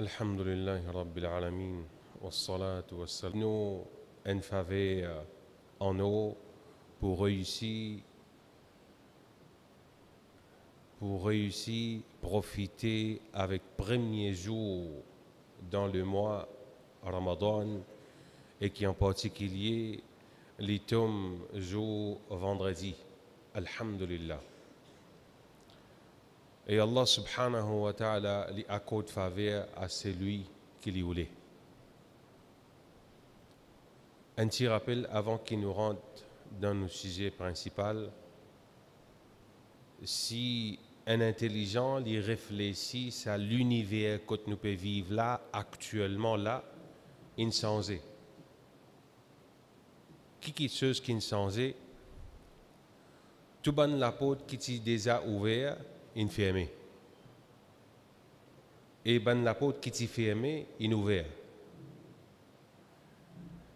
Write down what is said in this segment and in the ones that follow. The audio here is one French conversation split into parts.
Alhamdulillah Rabbil Alamin, wassalatu wassalam. Nous, en faveur en eau pour réussir, profiter avec premier jour dans le mois Ramadan et qui en particulier les tombes jour vendredi. Alhamdulillah. Et Allah subhanahu wa ta'ala lui accorde faveur à celui qui lui voulait. Un petit rappel avant qu'il nous rentre dans nos sujets principaux. Si un intelligent lui réfléchit à l'univers que nous pouvons vivre là, actuellement là, il changé. Qui chose qui changé? Tout bon la porte qui est déjà ouverte, il fermé. Et ban la porte qui est fermée, il ouvert.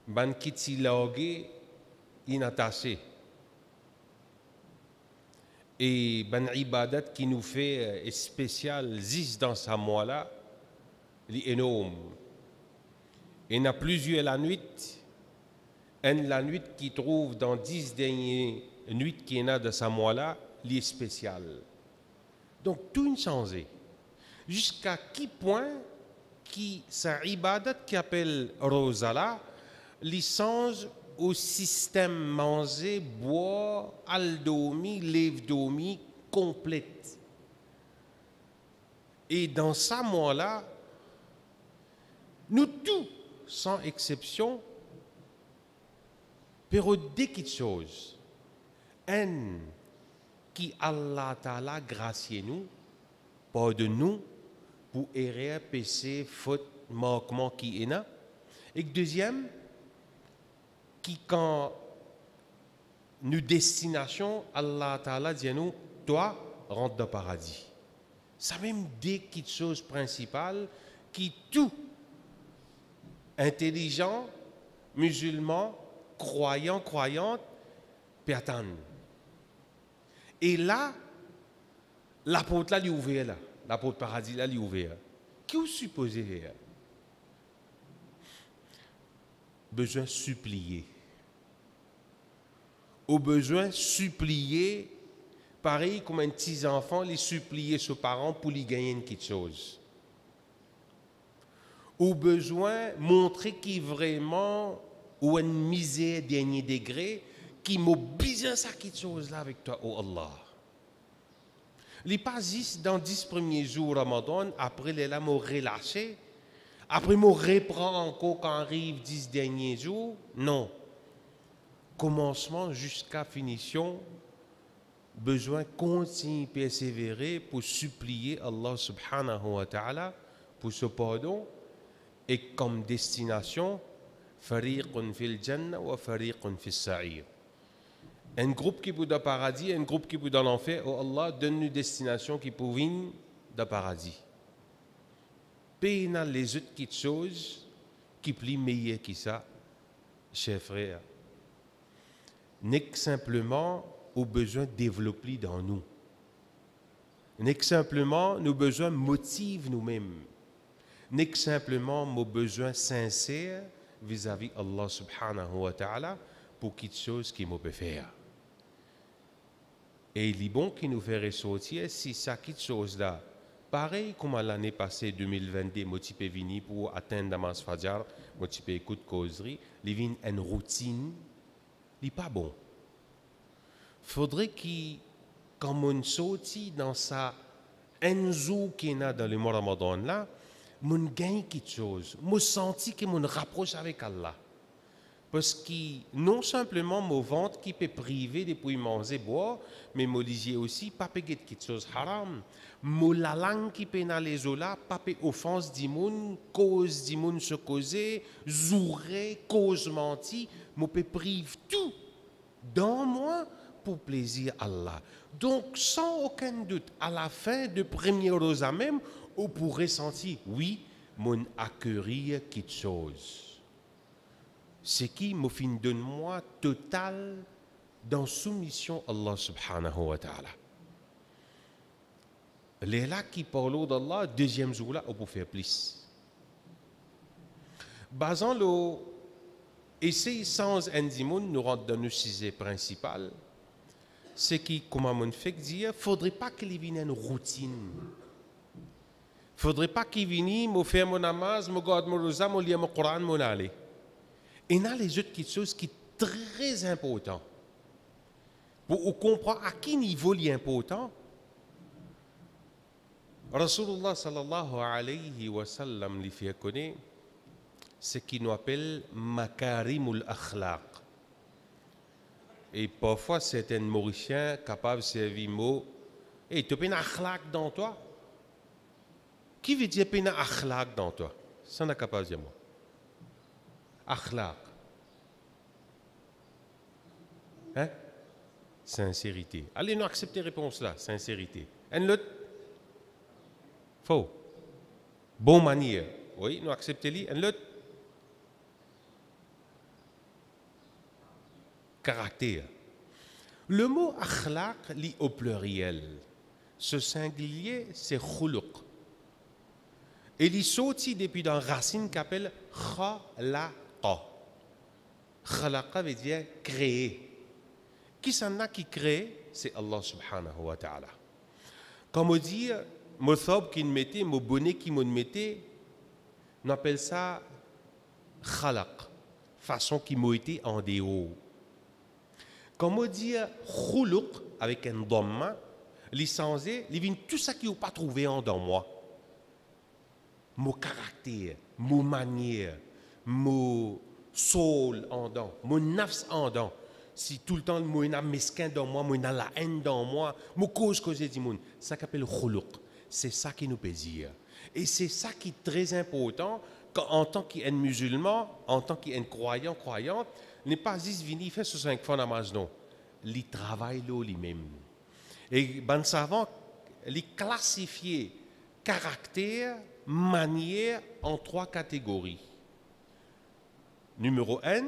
Ban qui est logué, il attaché. Et ban ibadat qui nous fait spécial juste dans sa mois là, il est énorme. Il y a plusieurs la nuit. La nuit qui trouve dans 10 dernières nuits qu'il y a de sa mois là, il est spécial. Donc tout est changé. Jusqu'à qui point qui sa ibadat qui appelle Rosala, il change au système manger, boire, al dormir, lève dormir complète. Et dans ça mois là, nous tous, sans exception, pérodé quelque chose. Un qui Allah Ta'ala gracier nous, pardonne nous pour erreur, péché, faute, manquement qui est là. Et deuxième, qui quand nous destination, Allah Ta'ala dit à nous, toi, rentre dans le paradis. Ça même dit quelque chose principal qui tout intelligent, musulman, croyant, croyante, peut attendre. Et là, la porte là, est ouverte là. La porte paradis là, est ouverte. Qui vous supposez faire? Besoin supplier. Au besoin supplier, pareil comme un petit enfant, les supplier ses parents pour lui gagner quelque chose. Au besoin montrer qu'il vraiment ou une misère dernier degré qui m'a besoin ça quelque chose là avec toi, oh Allah. Les pas juste dans 10 premiers jours Ramadan, après les là m'ont relâché, après m'ont reprend encore quand arrive 10 derniers jours, non. Commencement jusqu'à finition, besoin continuer persévérer pour supplier Allah subhanahu wa ta'ala pour ce pardon et comme destination fariqun fil jannah wa fariqun fis sa'ir. Un groupe qui peut dans le paradis, un groupe qui peut dans l'enfer. Oh Allah, donne-nous une destination qui peut venir dans le paradis. Pays les autres petites choses qui plus meilleures que ça, chers frères. N'est que simplement au besoin de développer dans nous. N'est que simplement nos besoins motivent nous-mêmes. N'est que simplement nos besoins sincères vis-à-vis Allah subhanahu wa ta'ala pour quelque chose qui nous peut faire. Et il est bon qui nous fait ressortir si ça quelque chose là, pareil comme l'année passée 2022, moi tu peux venir pour atteindre Damas Fadjar, moi tu peux écouter causerie, il vient une routine, il n'est pas bon. Faudrait qu'il, comme on sortit dans ça, un jour qui est dans le mois Ramadan là, mon gagne quelque chose, moi senti que mon rapproche avec Allah. Parce que non simplement mon ventre qui peut priver de pouvoir manger, boire, mais mon lisier aussi, pas peut quelque chose haram. Mon la langue qui peut dans les eaux là, pas peut offense du monde, cause du monde se causer, jouer, cause menti, mon peut prive tout dans moi pour plaisir Allah. Donc sans aucun doute, à la fin de premier rosa même, on pourrait sentir, oui, mon accueillir quelque chose. Ce qui me fin de moi total dans soumission à Allah subhanahu wa ta'ala. Les là qui parlent d'Allah, deuxième jour là, on peut faire plus. Basant le essai sans endimoun nous rentre dans le sujet principal, c'est qui, comme on fait dire, faudrait pas qu'il y ait une routine. Faudrait pas qu'il vienne, me faire mon namaz, me garde mon rosa, me lire mon Coran, mon aller. Et il y a les autres choses qui sont très importantes. Pour comprendre à quel niveau il est important, Rasulullah sallallahu alayhi wa sallam lui fait connaître ce qu'il nous appelle makarimul akhlaq. Et parfois, certains Mauriciens capables de servir mot, et tu as un akhlaq dans toi? Qui veut dire un akhlaq dans toi? Ça n'est capable de dire moi. Akhlaq. Hein? Sincérité. Allez, nous accepter la réponse là, sincérité. Un l'autre? Faux. Bonne manière. Oui, nous acceptons-les. Un l'autre? Caractère. Le mot akhlaq lit au pluriel. Ce singulier, c'est khuluq. Et il sorti depuis dans racine qu'appelle khalaqa. Khalaqa veut dire créer. Qui s'en a qui crée? C'est Allah subhanahu wa ta'ala. Comme on dit, mon thawb qui me mettait, mon bonnet qui me mettait, on appelle ça khalaq, façon qui m'a été en déo. Comme on dit khuluq avec un dhamma, licencié, il vient tout ça qui n'a pas trouvé en dans moi. Mon caractère, mon manière, mon soul en dedans, mon nafs en dedans. Si tout le temps, moi, il y a mesquin dans moi, moi, il y a la haine dans moi, mon cause que j'ai dit, ça s'appelle khuluq. C'est ça qui nous peut dire. Et c'est ça qui est très important, en tant qu'un musulman, en tant qu'un croyant, croyante, n'est pas juste venir faire ce 5 fois namaz, non. Il travaille là lui-même. Et ben savant, il classifier caractère, manière en 3 catégories. Numéro 1,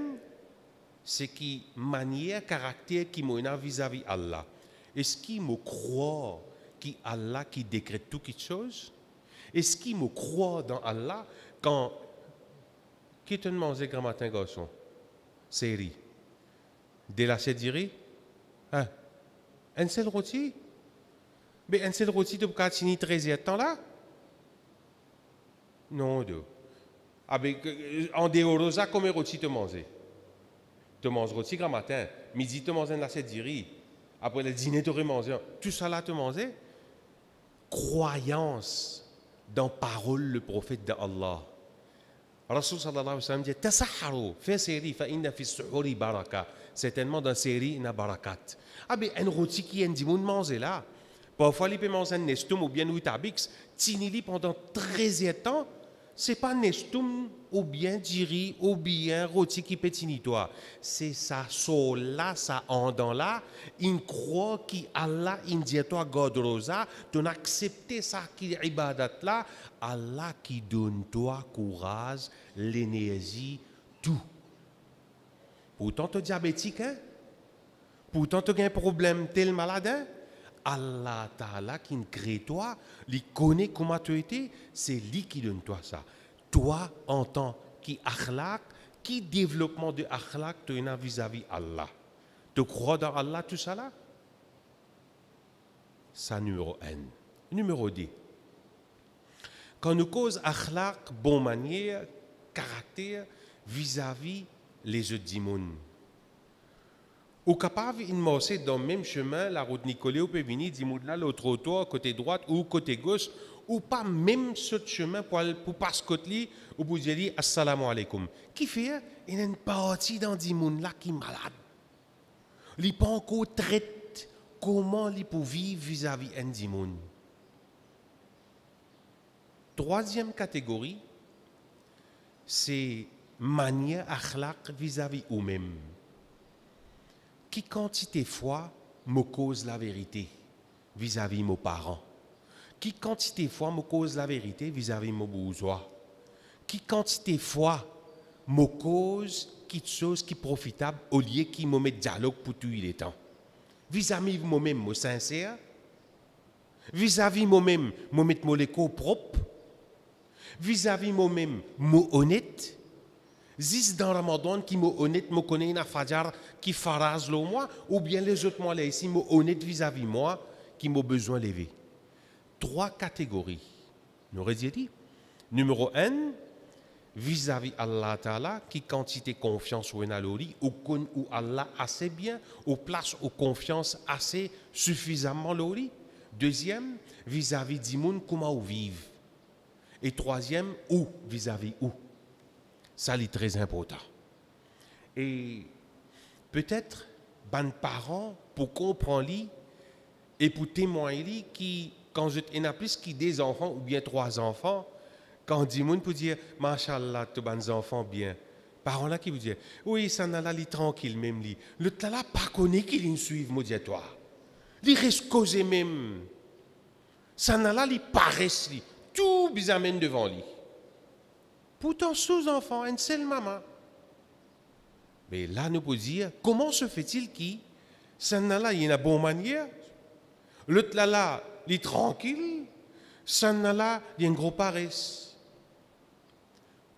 c'est qui manière, caractère qui m'a vis-à-vis Allah. Est-ce qu'il me croit qu'Allah qui décrète toutes choses? Est-ce qu'il me croit dans Allah quand qui te demande grand matin garçon? Série. De la série? Hein? Un seul rôti? Mais un seul rôti de Bukatini 13 temps là? Non, deux. Avec en dehors de ça, combien de rôti te manger? Tu manges rôti grand matin, midi tu manges un assiette de riz, après le dîner tu manges. Tout ça là tu manges? Croyance dans parole le prophète d'Allah. Rasul sallallahu alayhi wa sallam dit tasahharu fi siri fa inna fi suhuri baraka. Certainement dans série il y a barakat. Ah ben un rôti qui est dit moun manger là. Parfois il peut manger un nestum ou bien un tabix, tinili pendant 13 ans. C'est pas nestum ou bien diri ou bien rôti qui pétini toi. C'est ça sol là, ça en dans là. Il croit qu'Allah il dit toi God rosa, tu accepter ça qui ibadat là, Allah qui donne toi courage, l'énergie, tout. Pourtant tu es diabétique hein? Pourtant tu as un problème tel malade hein? Allah Ta'ala qui crée toi, il connaît comment tu étais, c'est lui qui donne toi ça. Toi, en tant qu'akhlaq, qui développement de akhlaq tu as vis-à-vis Allah? Tu crois dans Allah tout ça là? Ça numéro 1. Numéro 2. Quand nous cause akhlaq, bonne manière, caractère vis-à-vis les autres dimons. Ou capable de marcher dans le même chemin, la route Nicolet, ou peut venir, dis-moi là, l'autre trottoir, côté droite ou côté gauche, ou pas même ce chemin pour passer côté ou pour dire assalamu alaikum. Qui fait? Il y a une partie dans le monde là qui est malade. Il n'est pas encore traite comment il peut vivre vis-à-vis d'un monde. Troisième catégorie, c'est manière akhlaq vis-à-vis eux-mêmes. Qui quantité de fois me cause la vérité vis-à-vis mes parents? Qui quantité de fois me cause la vérité vis-à-vis mes bourgeois? Qui quantité de fois me cause quelque chose qui est profitable au lieu qui me met dialogue pour tout les temps? Vis-à-vis moi-même, moi sincère? Vis-à-vis moi-même, moi mettre mon écho propre? Vis-à-vis moi-même, moi honnête? Zis dans Ramadan qui me honnête, me connaît une fajar qui faraz le moi, ou bien les autres moi là ici me honnête vis-à-vis moi qui m'a besoin lever. 3 catégories. Nous aurait dit. Numéro 1, vis-à-vis Allah Ta'ala, qui quantité confiance ou enalori, ou Allah assez bien, ou place ou confiance assez suffisamment lori. Deuxième, vis-à-vis d'imoun, comment ou vive. Et troisième, où, vis-à-vis où. Ça, c'est très important. Et peut-être, ban parents, pour comprendre, et pour témoigner, qui, quand je y a plus qui des enfants, ou bien 3 enfants, quand dit moun pour dire, Masha'Allah, tous les enfants bien. Parents là qui vous disent, oui, ça n'a là, tranquille même li. Le tala pas connaît qu'il suive, me dit toi. Li reste causé même. Ça n'a là, li paraisse li. Tout bizamène devant lui. Pourtant, sous-enfant, une seule maman. Mais là, nous pouvons dire, comment se fait-il qu'il, ça n'a là, il y a une bonne manière. L'autre là, il est tranquille. Ça n'a là, il y a une grosse paresse.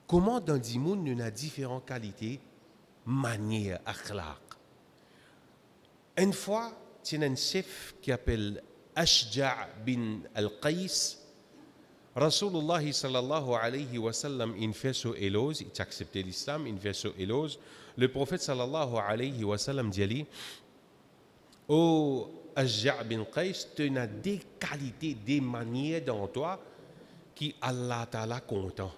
Comment dans le monde, nous avons différentes qualités, manières, akhlaq. Une fois, il y a un chef qui s'appelle Ashja' bin al-Qais. Rasulullah sallallahu alayhi wa sallam, il fait son éloge, il a accepté l'islam, il fait son éloge. Le prophète sallallahu alayhi wa sallam dit, oh Ashja' bin Qais, tu as des qualités, des manières dans toi qui Allah Ta'ala content.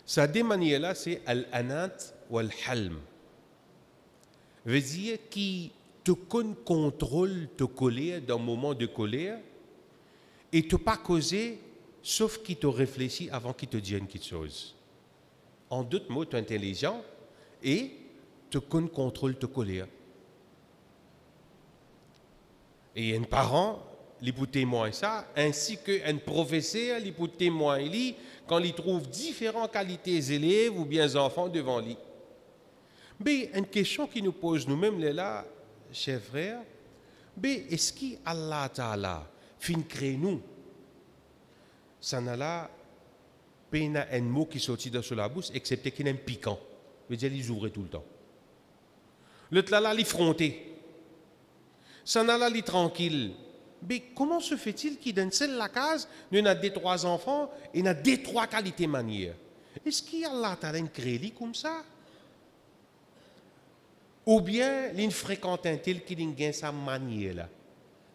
Sa des manières-là, c'est al-anat ou al-halm. Veut dire qui te contrôle te colère dans le moment de colère et te pas causer sauf qui te réfléchit avant qu'il te dise quelque chose. En d'autres mots, tu es intelligent et te contrôle te colère. Et un parent, il peut témoigner ça, ainsi qu'un professeur, il peut témoigner quand il trouve différentes qualités élèves ou bien enfants devant lui. Mais une question qui nous pose nous-mêmes là, chers frères, mais est-ce qu'Allah Ta'ala fin crée nous? Ça n'a là pas un mot qui sortit de la bouche, excepté qu'il est piquant. Je veux dire, il ouvre tout le temps. L'autre là, il fronté. Ça n'a là, il tranquille. Mais comment se fait-il qu'il dans celle la case, nous avons des 3 enfants et nous avons des 3 qualités manières? Est-ce qu'Allah Ta'ala créé comme ça? Ou bien, il fréquente un tel qui a sa manière là,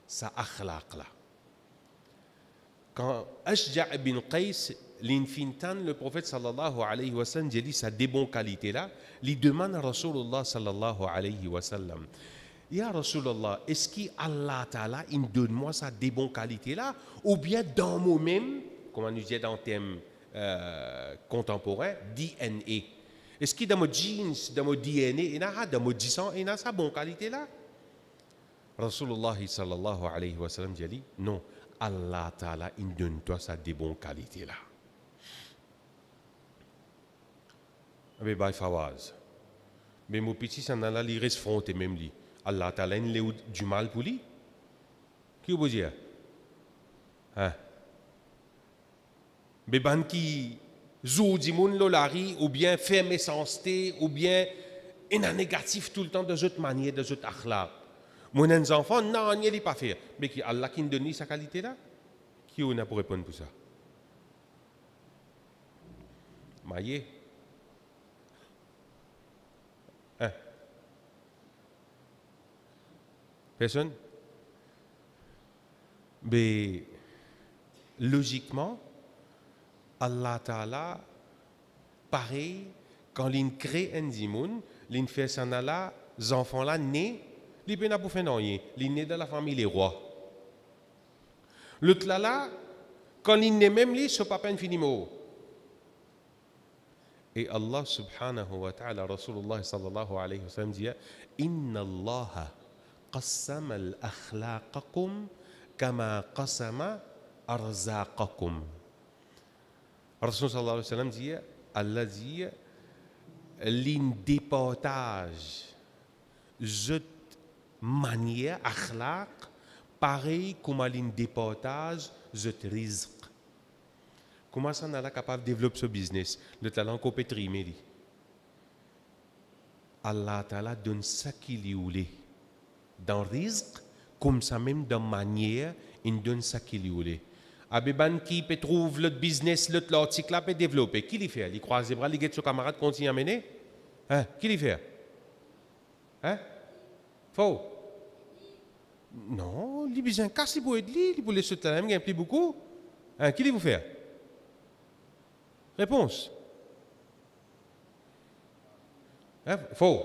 sa akhlaq là. Quand Ashja' bin Qais, l'infintan, le prophète sallallahu alayhi wa sallam, dit sa des bonnes qualités là, il demande à Rasulullah sallallahu alayhi wa sallam, Ya Rasulullah, est-ce qu'Allah Ta'ala, il donne-moi ça des bonnes qualités là, ou bien dans moi-même, comme on nous dit dans le thème contemporain, DNA. Est-ce que dans mon jeans, dans mon DNA, dans mon sang, il y a sa bonne qualité là? Rasulullah sallallahu alayhi wa sallam dit non, Allah Ta'ala, il donne toi ça des bonnes qualités là. Mais by Fawaz. Mais mon petit, ça n'a pas il reste fronté même lui. Allah Ta'ala, il a du mal pour lui. Qui vous dire? Hein? Mais ban qui zou di moun lolari ou bien fait méchanceté ou bien un négatif tout le temps de cette manière, de cette akhlaq. Mon enfant, non, il n'est pas fait. Mais qui Allah qui donne sa qualité là? Qui on a pour répondre pour ça? Maïe? Hein? Personne? Mais logiquement, Allah Ta'ala, pareil, quand il crée un dimoun, il fait ça là, les enfants là nés, ils ne peuvent pas faire rien. Ils nés dans la famille des rois. L'autre là, quand il n'est même lui, ce papa infiniment. Et Allah subhanahu wa ta'ala, Rasulullah sallallahu alayhi wa sallam dit, Inna Allah قسم الأخلاقكم كما قسم أرزاقكم. Rasul sallallahu alayhi wa sallam dit, Allah dit, l'indéportage, cette manière, akhlaq, pareil comme l'indéportage, cette rizq. Comment ça, on est capable de développer ce business? Le talent qu'on peut trimer. Allah Ta'ala donne ça qu'il voulait. Dans le risque, comme ça même dans la manière, il donne ça qu'il voulait. Abeban qui peut trouver le business, l'article là peut développer. Qui l'y fait? Il croise les bras, il guette son camarade, continue à mener. Hein? Qui l'y fait? Hein? Faux? Non, il a besoin de casser pour être lui, il peut laisser le même, il plus beaucoup. Hein? Qui l'y vous fait? Réponse. Hein? Faux.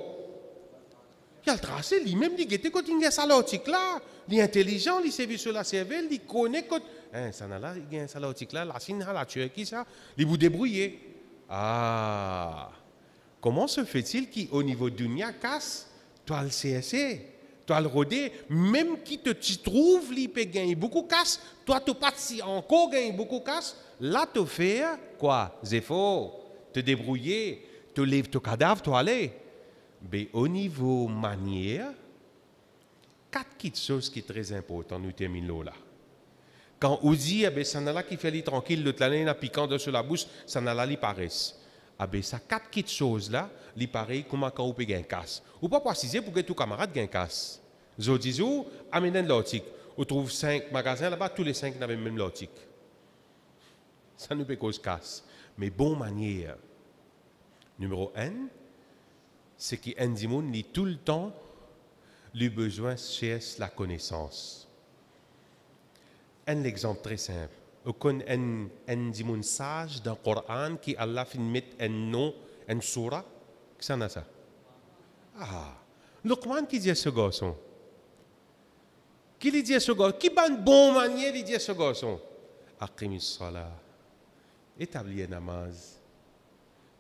Il a le tracé, lui-même, il guette quand il y a ça l'article là. Il est intelligent, il sévit sur la cervelle, il connaît quand. Hein, ça n'a là, il y a ça l'article là, la signe, la tuer qui ça? Il vous débrouiller. Ah! Comment se fait-il qu'au niveau dunya casse, toi le CSC, toi le rodé, même qui te trouve, il peut gagner beaucoup casse, toi tu pas si encore gagner beaucoup casse, là tu fais quoi? C'est faux. Te débrouiller, te lève ton cadavre, toi aller. Mais au niveau manière, quatre petites choses qui sont très importantes, nous terminons là. Quand on dit, eh ben, ça n'a là qui fait les tranquille, l'autre l'année, la piquant sur la bouche, ça n'a là les paraisse. Ah ben, ça quatre petites choses là, les pareil, comment quand on peut gagner casse. Ou pas préciser pour que tout camarade gagne casse. Je dis, amenez l'article. On trouve 5 magasins là-bas, tous les 5 n'avaient même l'article. Ça nous peut cause casse. Mais bonne manière. Numéro 1, c'est qu'un dimoun lit tout le temps le besoin cherche la connaissance. Un exemple très simple. Aucun un dimoun sage dans le Coran qui Allah fait mettre un nom, un surah, que ça n'a ça. Ah, Luqman qui dit à ce garçon. Qui lui dit à ce garçon? Qui a une bonne manière de dire à ce garçon? Aqimis salah. Établir namaz.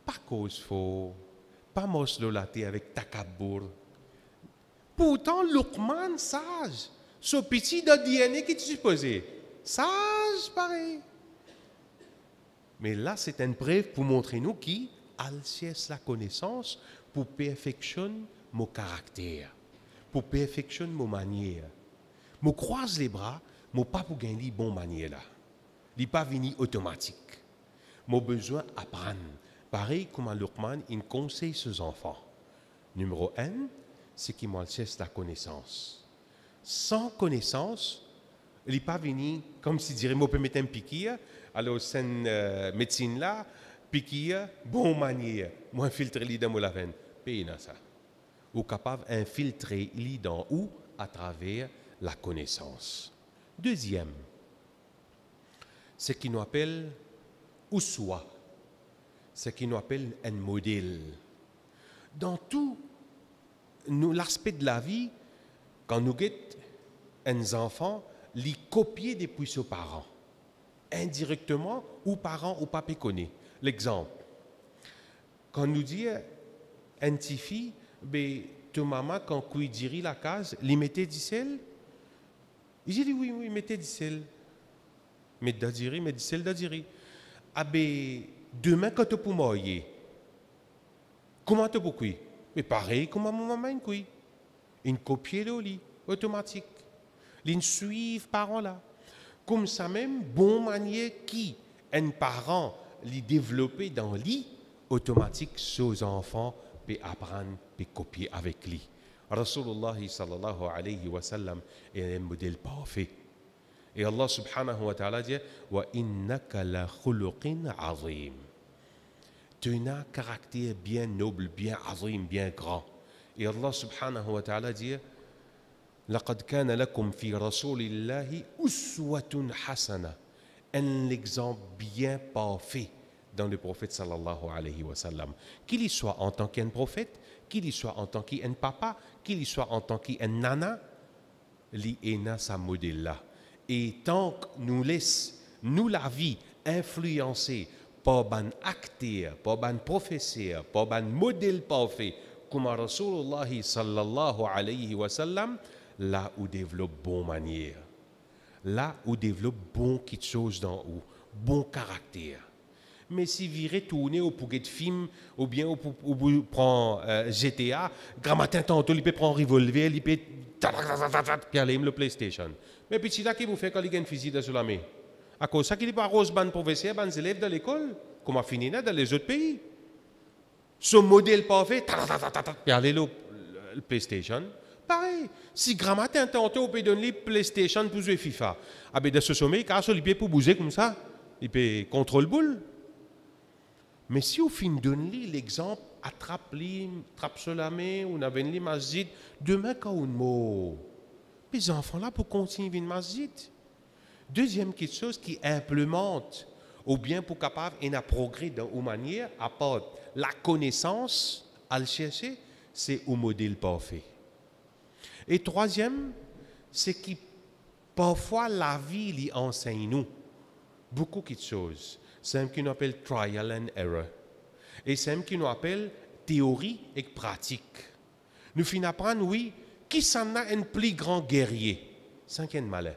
Pas cause faux. Pas moslolaté avec takabour. Pourtant, Luqman sage. Ce petit de DNA qui est supposé. Sage, pareil. Mais là, c'est une preuve pour montrer nous qui alciès la connaissance pour perfectionner mon caractère, pour perfectionner mon manière. Je croise les bras, je pas pour gagner bonne manière là. Il n'est pas venu automatique. J'ai besoin d'apprendre. Pareil comme Luqman, il conseille ses enfants. Numéro 1, c'est qu'il m'alciès la connaissance. Sans connaissance, il n'est pas venu, comme si dirait, je peux mettre un piquet, alors c'est une médecine là, piquet, bonne manière, moi infiltrer l'idée dans la veine. Payez ça. Ou capable d'infiltrer l'idée dans où? À travers la connaissance. Deuxième, c'est ce qu'il nous appelle uswa, c'est ce qu'il nous appelle un modèle. Dans tout l'aspect de la vie, quand nous guettons un enfant, les copier depuis ses parents, indirectement, ou parents ou pas connaît. L'exemple, quand nous dit un petit fille, ben, ta maman, quand il dirait la case, il mettait du sel. Il dit oui, oui, mettez du sel. Mais d'adiri, mais du sel d'adiri. Ah ben, demain, quand tu peux manger, comment tu peux cuire? Mais pareil, comment mon maman cuit? Une copie de lit, automatique. Ils suivent parents là. Comme ça même, bonne manière qui un parent les développer dans le lit, automatique, ses enfants peuvent apprendre, peuvent copier avec lui. Rasulullah sallallahu alayhi wa sallam est un modèle parfait. Et Allah subhanahu wa ta'ala dit wa innaka la khuluqin azim. Tu as un caractère bien noble, bien azim, bien grand. Et Allah subhanahu wa ta'ala dit لقد كان لكم في رسول الله أسوة حسنة. Un exemple bien parfait dans le prophète sallallahu alayhi wa sallam. Qu'il y soit en tant qu'un prophète, qu'il y soit en tant qu'un papa, qu'il y soit en tant qu'un nana, l'IENA sa modèle là. Et tant que nous laissons, nous la vie, influencer par un acteur, par un professeur, par un modèle parfait, comme Rasulullah sallallahu alayhi wa sallam, là où développe bonne manière, là où développe bon quelque chose dans où, bon caractère. Mais si vous retournez au pouget de film, ou bien vous prenez GTA, grand matin, tantôt, il peut prendre un revolver, il peut puis aller le PlayStation. Mais puis c'est là qu'il vous fait quand il y a une fusil sur la main. À cause de ça qu'il n'est pas rose ban professeur, ban élèves de l'école, comme a fini dans les autres pays. Ce modèle parfait, puis aller le PlayStation. Pareil, si Grammatin tantôt peut donner PlayStation pour jouer FIFA, ah ben de ce sommet, car il peut pour bouger comme ça, il peut contrôler boule. Mais si au fin donne l'exemple, attrape-li, trappe sur la main, on a venu masjid, demain quand on mot, les enfants là pour continuer une masjid. Deuxième quelque chose qui implémente, ou bien pour capable un progrès dans une manière, apporte la connaissance à le chercher, c'est au modèle parfait. Et troisième, c'est que parfois la vie lui enseigne nous beaucoup de choses. C'est ce qu'on appelle trial and error. Et c'est ce qu'on appelle théorie et pratique. Nous finissons apprendre, oui, qui s'en a un plus grand guerrier? Cinquième malin.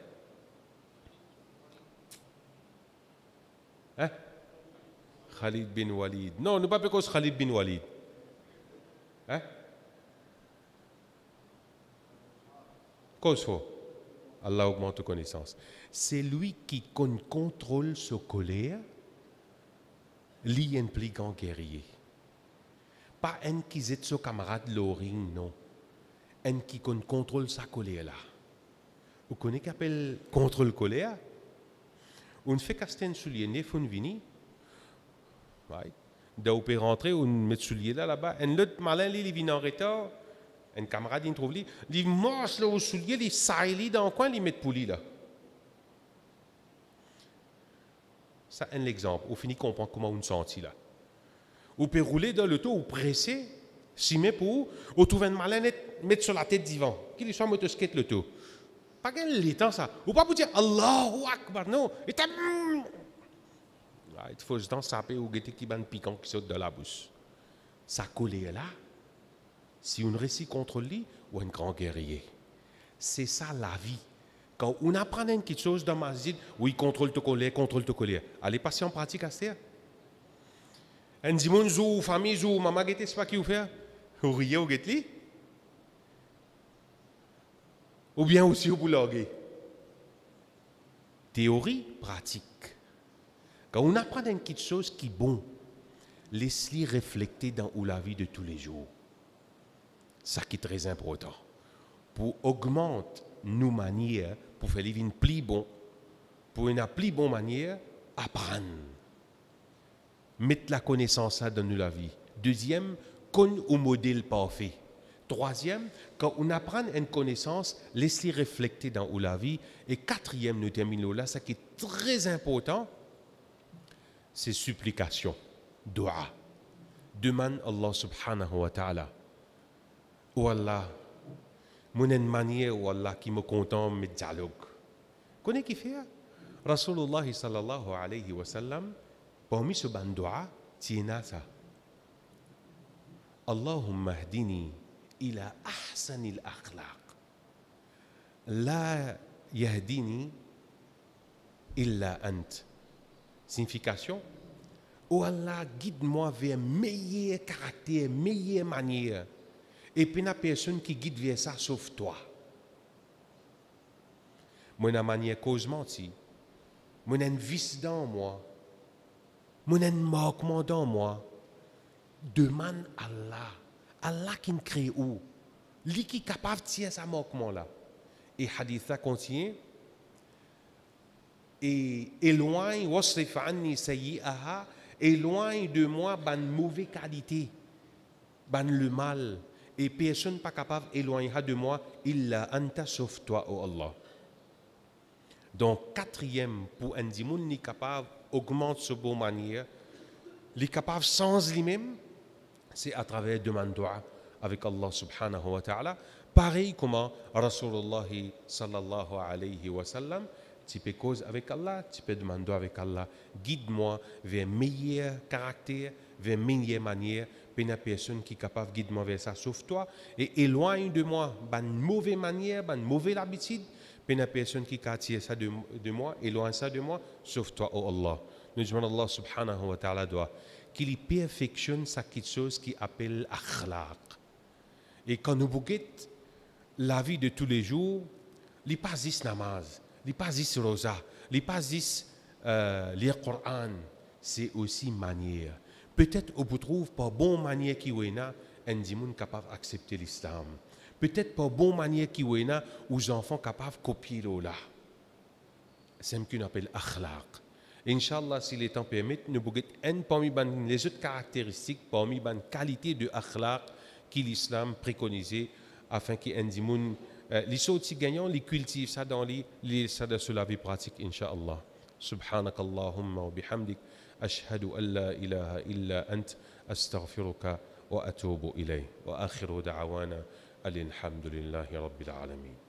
Hein? Khalid bin Walid. Non, nous ne parlons pas de Khalid bin Walid. Hein? Cause faux. Allah augmente la connaissance. C'est lui qui contrôle sa colère, lui un plus grand guerrier. Pas un qui est son camarade Loring, non. Un qui contrôle sa colère là. Vous connaissez ce qu'on appelle contrôle colère? On fait caster un soulier neuf, on vient. On peut rentrer, on met le soulier là-bas. Un autre malin, il vient en retard. Un camarade, il trouve, il marche là au soulier, il saille dans le coin, il met pour lui là. Ça, un exemple. Au fini, comprendre comment on sentit là. Ou peut rouler dans le dos, ou presser, s'y met pour, ou trouver un malin, mettre sur la tête divan. Qu'il soit motoskate le tout. Pas gagner temps ça. Ou pas pour dire Allahu Akbar, non. Et t'as. Il faut se saper ou guetter qui ban piquant qui saute de la bouche. Ça colle là. Si on réussit contre lui, ou un grand guerrier. C'est ça la vie. Quand on apprend quelque chose dans ma vie, oui, contrôle te colère. Allez passer en pratique à ça. Un dimanche, zou, famille, zou, maman, guetter, c'est pas qui vous fait. Vous riez ou guetter. Ou bien aussi au boulanger. Théorie, pratique. Quand on apprend quelque chose qui est bon, laisse-le refléter dans la vie de tous les jours. Ça qui est très important. Pour augmenter nos manières, pour faire les vignes plus bon, pour une plus bonne manière, apprendre. Mettre la connaissance dans la vie. Deuxième, connaître au modèle parfait. Troisième, quand on apprend une connaissance, laisse-les refléter dans la vie. Et quatrième, nous terminons là, ce qui est très important, c'est supplication, dua. Demande Allah subhanahu wa ta'ala. Oh Allah, mon une manière, oh Allah, qui me contente mes dialogues. Connais qui fait? Rasulullah sallallahu alayhi wa sallam, parmi ce ban dua, tiens ça. Allahumma hdini ila ahsanil akhlaq. La yahdini illa ant. Signification, oh Allah, guide-moi vers meilleur caractère, meilleure manière. Et puis, il n'y a personne qui guide vers ça sauf toi. Moi, j'ai une manière cause menti. Moi, j'ai un vice dans moi. Moi, j'ai un manquement dans moi. Demande Allah. Allah qui me crée où? Lui qui est capable de tirer ce manquement-là. Et hadith continue. Et éloigne, wasrif anni sayyi'aha, éloigne de moi ban mauvaise qualité, ban le mal. Et personne pas capable d'éloigner de moi, illa anta sauf toi, oh Allah. Donc, quatrième, pour un dimoun, il est capable d'augmenter ce beau manière, il est capable sans lui-même, c'est à travers demande dua avec Allah subhanahu wa ta'ala. Pareil comme Rasulullah sallallahu alayhi wa sallam, tu peux causer avec Allah, tu peux demander avec Allah, guide-moi vers meilleur caractère, vers meilleure manière. Il y a personne qui est capable de guider moi vers ça, sauf toi. Et éloigne de moi une mauvaise manière, une mauvaise habitude. Il y a personne qui a tiré ça de moi, éloigne ça de moi, sauf toi, oh Allah. Nous demandons Allah subhanahu wa ta'ala doit qu'il perfectionne ça quelque chose qui appelle akhlaq. Et quand nous bouguons la vie de tous les jours, il n'y a pas juste namaz, il n'y a pas juste rosa, il n'y a pas juste lire Coran, c'est aussi manière. Peut-être on peut trouver pas bon manière qui est là, un monde capable d'accepter l'islam. Peut-être pas bon manière qui est là, aux enfants capables de copier là. C'est ce qu'on appelle akhlaq. Inch'Allah, si les temps permettent, nous pouvons parmi les autres caractéristiques, parmi les qualités de akhlaq que l'islam préconisait afin que les gens, les autres gagnants, les cultivent ça dans ça dans la vie pratique, Inch'Allah. سبحانك اللهم وبحمدك أشهد أن لا إله إلا أنت أستغفرك وأتوب إليه وآخر دعوانا الحمد لله رب العالمين